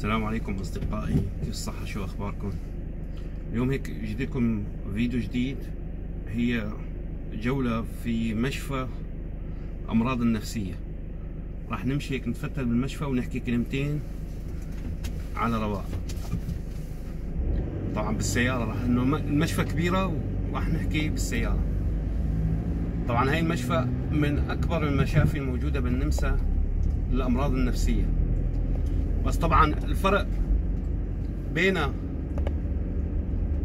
السلام عليكم أصدقائي، كيف الصحة؟ شو أخباركم؟ اليوم هيك جديد لكم فيديو جديد. هي جولة في مشفى أمراض النفسية. راح نمشي هيك نتفتل بالمشفى ونحكي كلمتين على رواق. طبعا بالسيارة، راح إنه المشفى كبيرة وراح نحكي بالسيارة. طبعا هاي المشفى من أكبر المشافي الموجودة بالنمسا للأمراض النفسية. بس طبعا الفرق بينه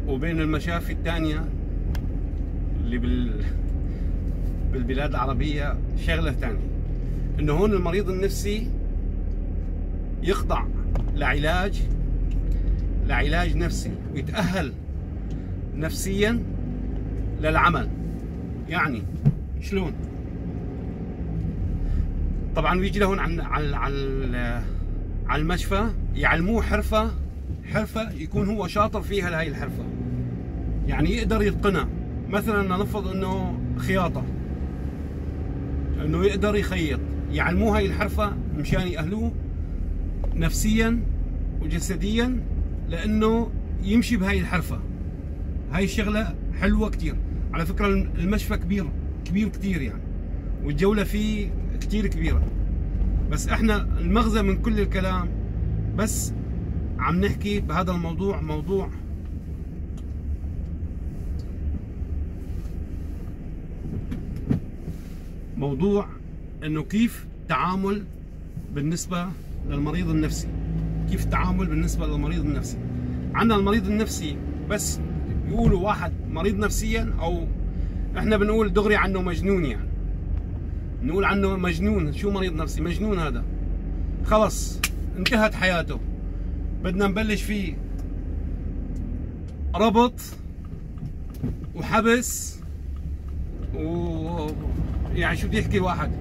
وبين المشافي الثانية اللي بالبلاد العربية شغلة ثانية، انه هون المريض النفسي يخضع لعلاج نفسي ويتأهل نفسيا للعمل. يعني شلون؟ طبعا بيجي لهون على المشفى يعلموه حرفة يكون هو شاطر فيها لهي الحرفة، يعني يقدر يتقنها. مثلا نفرض انه خياطة، انه يقدر يخيط، يعلموه هاي الحرفة مشان يأهلوه نفسيا وجسديا لانه يمشي بهاي الحرفة. هاي الشغلة حلوة كتير على فكرة. المشفى كبير كتير يعني، والجولة فيه كتير كبيرة. بس احنا المغزى من كل الكلام بس عم نحكي بهذا الموضوع، موضوع انه كيف التعامل بالنسبة للمريض النفسي. كيف التعامل بالنسبة للمريض النفسي. عندنا المريض النفسي بس يقولوا واحد مريض نفسيا، او احنا بنقول دغري عنه مجنون. يعني نقول عنه مجنون. شو مريض نفسي؟ مجنون. هذا خلص انتهت حياته، بدنا نبلش فيه ربط وحبس يعني شو بدي يحكي الواحد،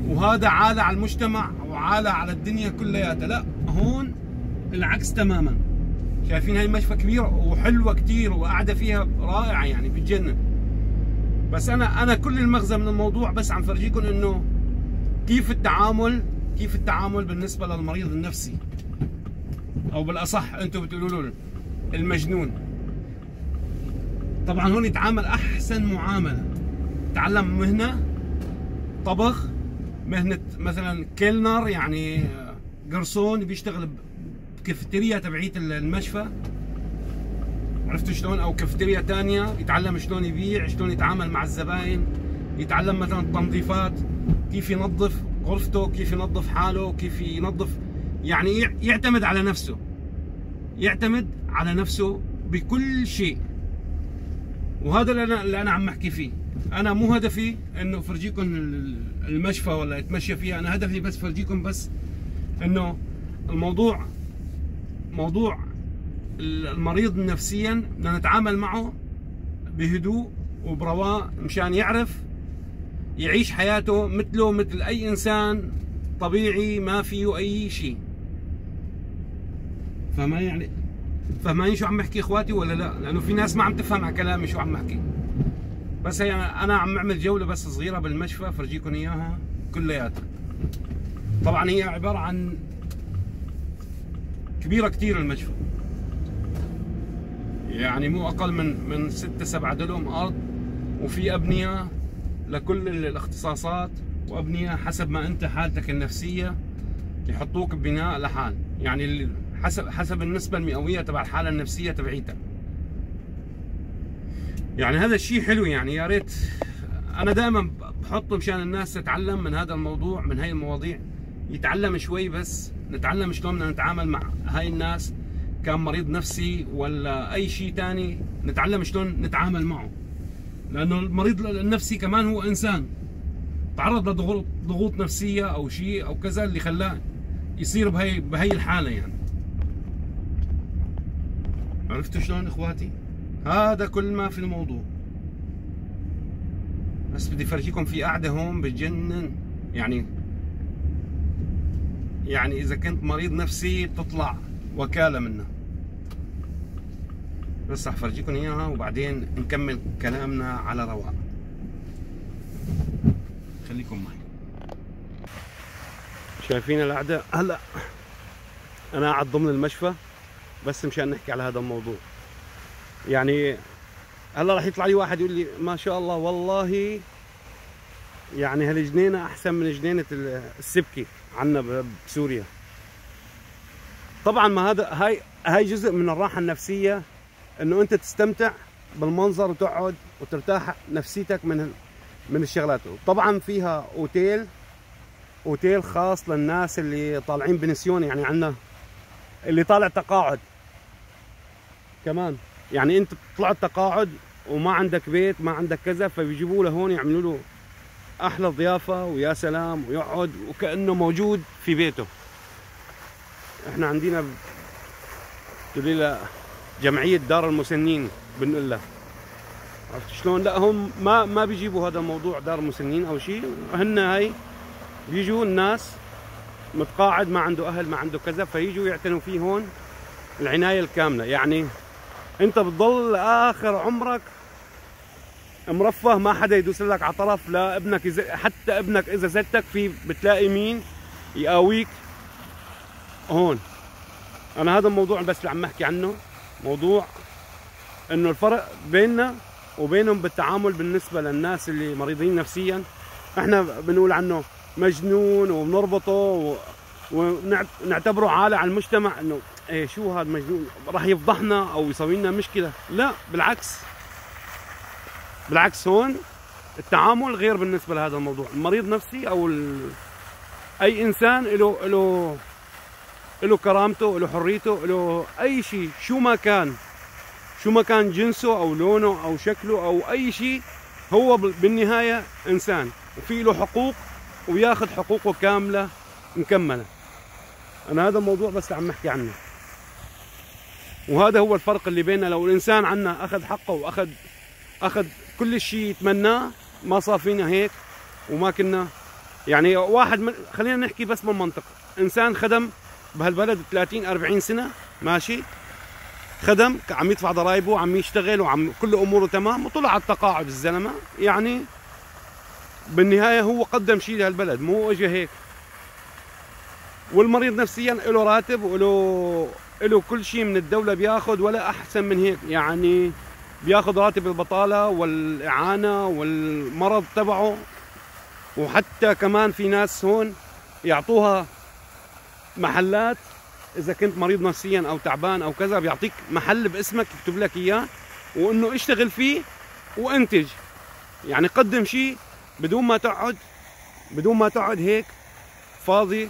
وهذا عالة على المجتمع وعالة على الدنيا كلياتها. لا، هون العكس تماما. شايفين هاي المشفى كبيرة وحلوة كتير وقاعدة فيها رائعة، يعني بتجنن. بس انا كل المغزى من الموضوع بس عم فرجيكم انه كيف التعامل بالنسبه للمريض النفسي، او بالاصح انتم بتقولوا له المجنون. طبعا هون يتعامل احسن معامله. تعلم مهنه طبخ، مهنه مثلا كيلنر، يعني قرصون بيشتغل بكافيتيريا تبعيت المشفى، عرفتوا شلون؟ او كافيتيريا ثانيه، يتعلم شلون يبيع، شلون يتعامل مع الزباين، يتعلم مثلا التنظيفات، كيف ينظف غرفته، كيف ينظف حاله، كيف ينظف، يعني يعتمد على نفسه بكل شيء. وهذا اللي انا عم احكي فيه. انا مو هدفي انه فرجيكم المشفى ولا اتمشى فيها، انا هدفي بس فرجيكم بس انه الموضوع موضوع المريض نفسيا بدنا نتعامل معه بهدوء وبرواق مشان يعرف يعيش حياته مثله مثل اي انسان طبيعي ما فيه اي شيء. فاهمين شو عم بحكي اخواتي ولا لا؟ لانه في ناس ما عم تفهم على كلامي شو عم بحكي. بس هي انا عم اعمل جوله بس صغيره بالمشفى فرجيكم اياها كلياتها. طبعا هي عباره عن كبيره كثير المشفى، يعني مو اقل من 6-7 دلم ارض، وفي ابنيه لكل الاختصاصات، وابنيه حسب ما انت حالتك النفسيه يحطوك ببناء لحال، يعني حسب النسبه المئويه تبع الحاله النفسيه تبعيتك. يعني هذا الشيء حلو. يعني يا ريت انا دائما بحطه مشان الناس تتعلم من هذا الموضوع، من هاي المواضيع، يتعلم شوي، بس نتعلم شلون بدنا نتعامل مع هاي الناس، كان مريض نفسي ولا اي شيء ثاني، نتعلم شلون نتعامل معه. لانه المريض النفسي كمان هو انسان تعرض لضغوط نفسيه او شيء او كذا اللي خلاه يصير بهي الحاله. يعني عرفتوا شلون اخواتي؟ هذا كل ما في الموضوع. بس بدي فرجيكم في قاعده هون بتجنن. يعني اذا كنت مريض نفسي تطلع وكاله منها. بس رح فرجيكم اياها وبعدين نكمل كلامنا على رواق. خليكم معي. شايفين القعده؟ هلا انا قاعد ضمن المشفى بس مشان نحكي على هذا الموضوع. يعني هلا راح يطلع لي واحد يقول لي ما شاء الله والله يعني هالجنينه احسن من جنينه السبكي عندنا بسوريا. طبعا ما هاي جزء من الراحه النفسيه، انه انت تستمتع بالمنظر وتقعد وترتاح نفسيتك من الشغلات. طبعا فيها اوتيل خاص للناس اللي طالعين بنسيون، يعني عندنا اللي طالع تقاعد كمان، يعني انت طلعت تقاعد وما عندك بيت ما عندك كذا، فبيجيبوه لهون يعملوا له احلى ضيافه ويا سلام، ويقعد وكانه موجود في بيته. احنا عندنا تقولي له جمعيه دار المسنين بنقول لها، عرفت شلون؟ لا هم ما بيجيبوا هذا الموضوع دار مسنين او شيء، هن هاي بيجوا الناس متقاعد ما عنده اهل ما عنده كذا، فيجوا يعتنوا فيه هون العنايه الكامله. يعني انت بتضل لاخر عمرك مرفه، ما حدا يدوس لك على طرف، لا ابنك حتى ابنك اذا زدتك فيه بتلاقي مين يقاويك هون. انا هذا الموضوع بس اللي عم احكي عنه، موضوع انه الفرق بيننا وبينهم بالتعامل بالنسبه للناس اللي مريضين نفسيا. احنا بنقول عنه مجنون وبنربطه ونعتبره عالة على المجتمع، انه ايه شو هذا مجنون راح يفضحنا او يسوي لنا مشكله. لا بالعكس هون التعامل غير بالنسبه لهذا الموضوع. المريض نفسي او اي انسان له كرامته، له حريته، له اي شيء، شو ما كان جنسه او لونه او شكله او اي شيء، هو بالنهايه انسان وفي له حقوق وياخذ حقوقه كامله مكمله. انا هذا الموضوع بس عم احكي عنه، وهذا هو الفرق اللي بيننا. لو الانسان عنا اخذ حقه واخذ كل شيء يتمناه، ما صار فينا هيك وما كنا يعني واحد خلينا نحكي بس من منطق، انسان خدم بهالبلد 30-40 سنه ماشي، خدم عم يدفع ضرائبه عم يشتغل وعم كل اموره تمام، وطلع على التقاعد الزلمه، يعني بالنهايه هو قدم شيء لهالبلد، مو اجى هيك. والمريض نفسيا له راتب وله كل شيء من الدوله بياخذ، ولا احسن من هيك، يعني بياخذ راتب البطاله والاعانه والمرض تبعه. وحتى كمان في ناس هون يعطوها محلات، اذا كنت مريض نفسيا او تعبان او كذا بيعطيك محل باسمك يكتب لك اياه، وانه اشتغل فيه وانتج، يعني قدم شيء بدون ما تقعد هيك فاضي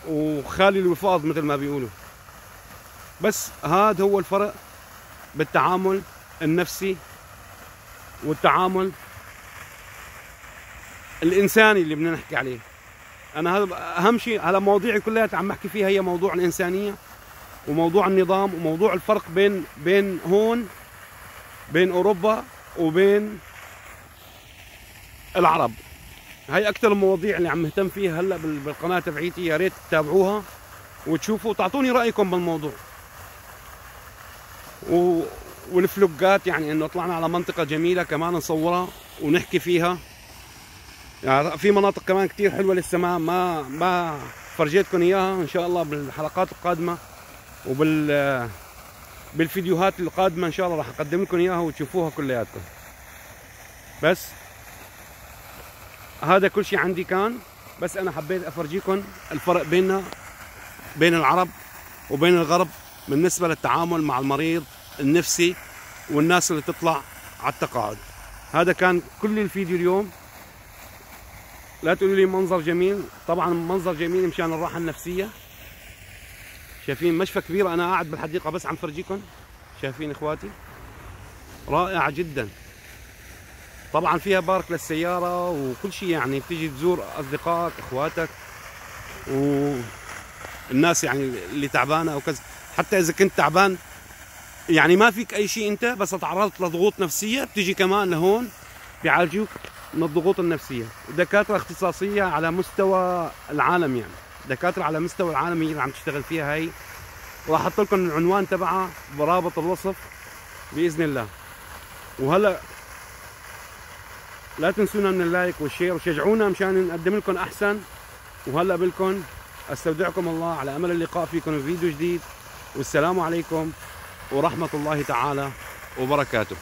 وخالي الوفاض مثل ما بيقولوا. بس هذا هو الفرق بالتعامل النفسي والتعامل الانساني اللي بدنا نحكي عليه. انا هذا اهم شيء، على مواضيعي كلها عم بحكي فيها هي موضوع الانسانيه وموضوع النظام وموضوع الفرق بين هون، بين اوروبا وبين العرب. هاي اكثر المواضيع اللي عم مهتم فيها هلا بالقناه تبعيتي، يا ريت تتابعوها وتشوفوا وتعطوني رايكم بالموضوع. والفلوقات، يعني انه طلعنا على منطقه جميله كمان نصورها ونحكي فيها، يعني في مناطق كمان كثير حلوه لسه ما فرجيتكم اياها، ان شاء الله بالحلقات القادمه بالفيديوهات القادمه ان شاء الله راح اقدم لكم اياها وتشوفوها كلياتكم. بس هذا كل شيء عندي كان، بس انا حبيت افرجيكم الفرق بين العرب وبين الغرب بالنسبه للتعامل مع المريض النفسي والناس اللي تطلع على التقاعد. هذا كان كل الفيديو اليوم. لا تقولوا لي منظر جميل، طبعا منظر جميل مشان الراحه النفسيه. شايفين مشفى كبيره، انا قاعد بالحديقه بس عم فرجيكم، شايفين اخواتي رائعه جدا. طبعا فيها بارك للسياره وكل شيء، يعني بتيجي تزور اصدقائك اخواتك والناس يعني اللي تعبانه او كذا. حتى اذا كنت تعبان يعني ما فيك اي شيء انت، بس تعرضت لضغوط نفسيه بتيجي كمان لهون بيعالجوك من الضغوط النفسيه. دكاتره اختصاصيه على مستوى العالم، يعني دكاتره على مستوى العالم هي اللي عم تشتغل فيها هي. راح احط لكم العنوان تبعها برابط الوصف باذن الله. وهلا لا تنسونا من اللايك والشير وشجعونا مشان نقدم لكم احسن. وهلا بلكم استودعكم الله على امل اللقاء فيكم في فيديو جديد، والسلام عليكم ورحمة الله تعالى وبركاته.